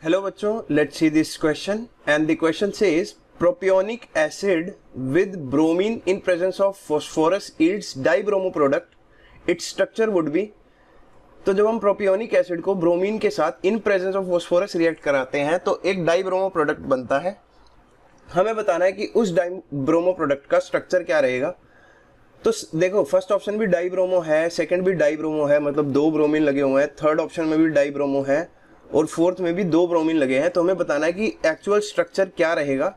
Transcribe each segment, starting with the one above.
Hello बच्चों, let's see this question and the question says propionic acid with bromine in presence of phosphorus yields dibromo product. Its structure would be। तो जब हम propionic acid को bromine के साथ इन presence of phosphorus react कराते हैं तो एक डाइब्रोमो प्रोडक्ट बनता है। हमें बताना है कि उस डाइब्रोमो प्रोडक्ट का स्ट्रक्चर क्या रहेगा। तो देखो, फर्स्ट ऑप्शन भी डाइब्रोमो है, सेकंड भी डाइब्रोमो है, मतलब दो ब्रोमीन लगे हुए हैं, थर्ड ऑप्शन में भी डाइब्रोमो है और फोर्थ में भी दो ब्रोमीन लगे हैं। तो हमें बताना है कि एक्चुअल स्ट्रक्चर क्या रहेगा।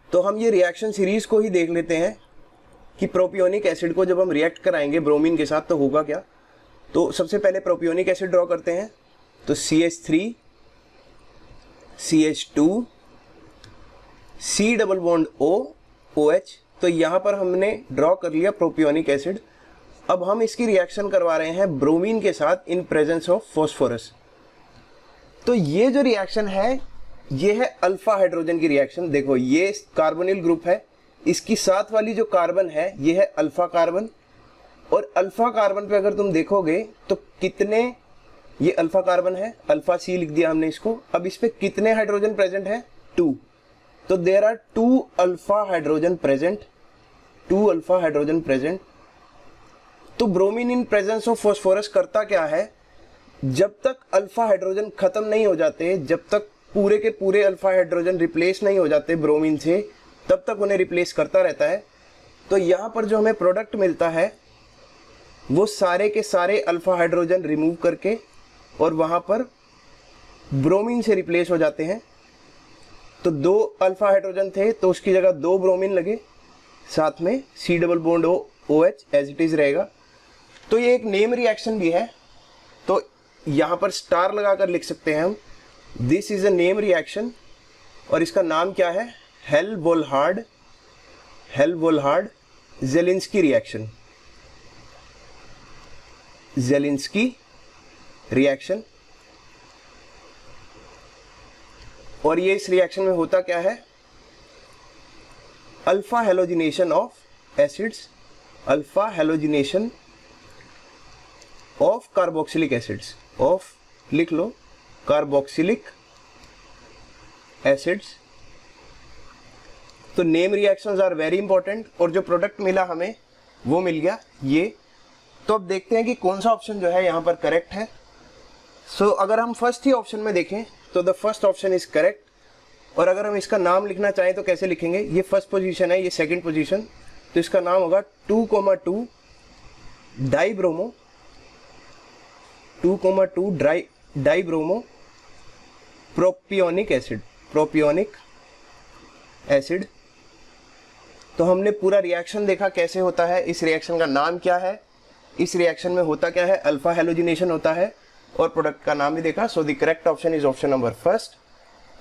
तो हम ये रिएक्शन सीरीज को ही देख लेते हैं कि प्रोपियोनिक एसिड को जब हम रिएक्ट कराएंगे ब्रोमीन के साथ तो होगा क्या। तो सबसे पहले प्रोपियोनिक एसिड ड्रॉ करते हैं। तो CH3 CH2 C double bond O OH। तो यहाँ पर हमने ड्रॉ कर लिया प्रोपियोनिक एसिड। अब हम इसकी रिएक्शन करवा रहे हैं ब्रोमीन के साथ इन प्रेजेंस ऑफ फॉस्फोरस। तो ये जो रिएक्शन है ये है अल्फा हाइड्रोजन की रिएक्शन। देखो, ये कार्बोनिल ग्रुप है, इसकी साथ वाली जो कार्बन है ये है अल्फा कार्बन, और अल्फा कार्बन पे अगर तुम देखोगे तो कितने, ये अल्फा कार्बन है, अल्फा C लिख दिया हमने इसको। अब इस पे कितने हाइड्रोजन प्रेजेंट है? 2। तो there are 2 alpha hydrogen present, 2 alpha hydrogen present. तो bromine in presence of phosphorus करता क्या है, जब तक अल्फा हाइड्रोजन खत्म नहीं हो जाते, जब तक पूरे के पूरे अल्फा हाइड्रोजन रिप्लेस नहीं हो जाते ब्रोमीन से, तब तक उन्हें रिप्लेस करता रहता है। तो यहाँ पर जो हमें प्रोडक्ट मिलता है वो सारे के सारे अल्फा हाइड्रोजन रिमूव करके और वहाँ पर ब्रोमीन से रिप्लेस हो जाते हैं। तो 2 अल्फा हाइड्रोजन थे तो उसकी जगह 2 ब्रोमीन लगे, साथ में C double bond OH as it is रहेगा। तो ये एक नेम रिएक्शन भी है, तो यहाँ पर स्टार लगाकर लिख सकते हैं हम, this is a name reaction. और इसका नाम क्या है? Hell Volhard Zelinsky reaction, Zelinsky reaction. और ये इस रिएक्शन में होता क्या है, alpha halogenation of acids, alpha halogenation of carboxylic acids, of लिख लो, कार्बोक्सिलिक एसिड्स। तो name reactions are very important. और जो प्रोडक्ट मिला हमें वो मिल गया ये। तो अब देखते हैं कि कौन सा ऑप्शन जो है यहाँ पर करेक्ट है। सो अगर हम फर्स्ट ही ऑप्शन में देखें तो the first option is correct. और अगर हम इसका नाम लिखना चाहें तो कैसे लिखेंगे, ये फर्स्ट पोजीशन है, ये सेकंड पोजीशन, तो इसका नाम होगा 2,2 dibromo, 2,2 dibromo propionic acid, propionic acid. तो हमने पूरा रिएक्शन देखा कैसे होता है, इस रिएक्शन का नाम क्या है, इस रिएक्शन में होता क्या है, अल्फा हेलोजिनेशन होता है, और प्रोडक्ट का नाम भी देखा। So the correct option is option number first.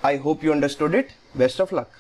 I hope you understood it. Best of luck.